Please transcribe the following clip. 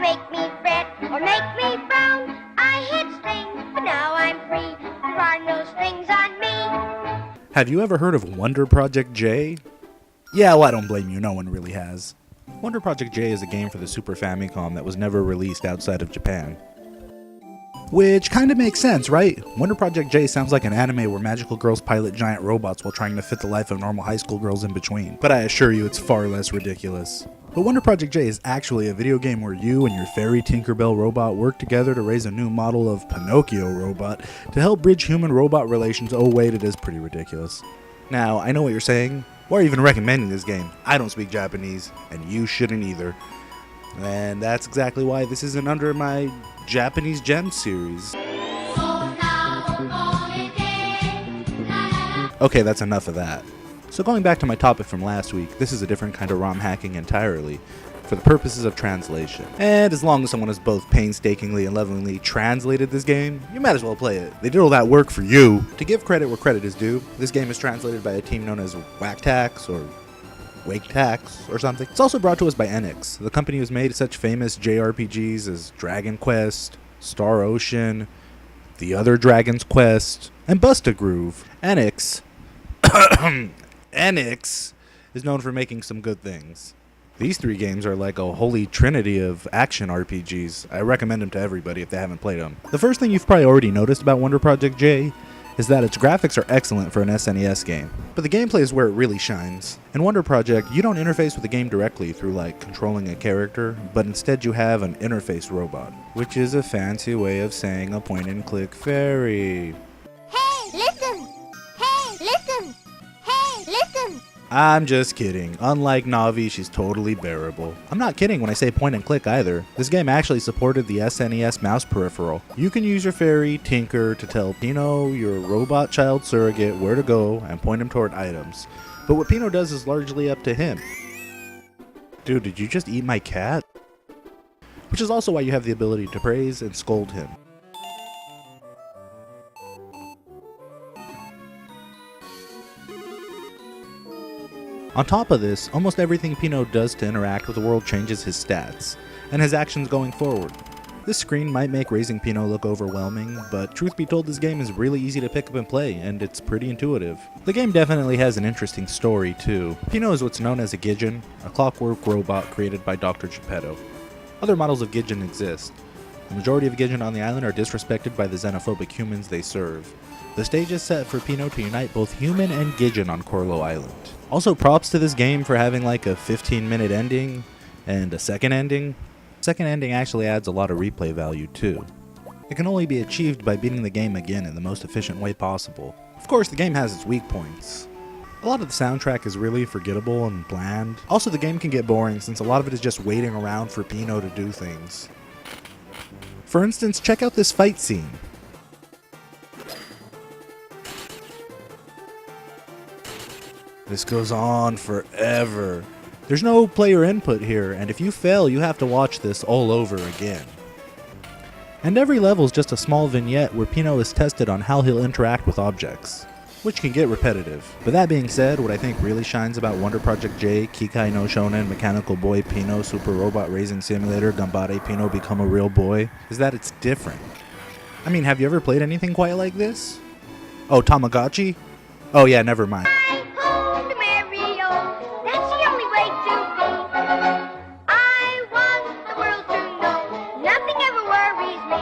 make me fret or make me frown. I hit strings, but now I'm free. There are no strings on me. Have you ever heard of Wonder Project J? Yeah, well, I don't blame you, no one really has. Wonder Project J is a game for the Super Famicom that was never released outside of Japan. Which kinda makes sense, right? Wonder Project J sounds like an anime where magical girls pilot giant robots while trying to fit the life of normal high school girls in between. But I assure you it's far less ridiculous. But Wonder Project J is actually a video game where you and your fairy Tinkerbell robot work together to raise a new model of Pinocchio robot to help bridge human-robot relations. Oh wait, it is pretty ridiculous. Now, I know what you're saying. Why are you even recommending this game? I don't speak Japanese, and you shouldn't either. And that's exactly why this isn't under my Japanese Gem series. Okay, that's enough of that. So going back to my topic from last week, this is a different kind of ROM hacking entirely, for the purposes of translation. And as long as someone has both painstakingly and lovingly translated this game, you might as well play it. They did all that work for you. To give credit where credit is due, this game is translated by a team known as Whacktax, or Waketax, or something. It's also brought to us by Enix, the company who's made such famous JRPGs as Dragon Quest, Star Ocean, The Other Dragon's Quest, and Busta Groove. Enix is known for making some good things. These three games are like a holy trinity of action RPGs. I recommend them to everybody if they haven't played them. The first thing you've probably already noticed about Wonder Project J is that its graphics are excellent for an SNES game, but the gameplay is where it really shines. In Wonder Project, you don't interface with the game directly through like controlling a character, but instead you have an interface robot, which is a fancy way of saying a point-and-click fairy. Hey, listen! Hey, listen! Hey, listen! I'm just kidding. Unlike Navi, she's totally bearable. I'm not kidding when I say point and click either. This game actually supported the SNES mouse peripheral. You can use your fairy, Tinker, to tell Pino, your robot child surrogate, where to go and point him toward items. But what Pino does is largely up to him. Dude, did you just eat my cat? Which is also why you have the ability to praise and scold him. On top of this, almost everything Pino does to interact with the world changes his stats, and his actions going forward. This screen might make raising Pino look overwhelming, but truth be told this game is really easy to pick up and play, and it's pretty intuitive. The game definitely has an interesting story too. Pino is what's known as a Gijin, a clockwork robot created by Dr. Geppetto. Other models of Gijin exist. The majority of Gijin on the island are disrespected by the xenophobic humans they serve. The stage is set for Pino to unite both human and Gijin on Corlo Island. Also, props to this game for having like a 15-minute ending and a second ending. Second ending actually adds a lot of replay value too. It can only be achieved by beating the game again in the most efficient way possible. Of course, the game has its weak points. A lot of the soundtrack is really forgettable and bland. Also, the game can get boring since a lot of it is just waiting around for Pino to do things. For instance, check out this fight scene. This goes on forever. There's no player input here, and if you fail, you have to watch this all over again. And every level is just a small vignette where Pino is tested on how he'll interact with objects, which can get repetitive. But that being said, what I think really shines about Wonder Project J, Kikai no Shonen, Mechanical Boy Pino, Super Robot Raising Simulator, Gambare Pino Become a Real Boy, is that it's different. I mean, have you ever played anything quite like this? Oh, Tamagotchi? Oh yeah, never mind. I want the world to know nothing ever worries me.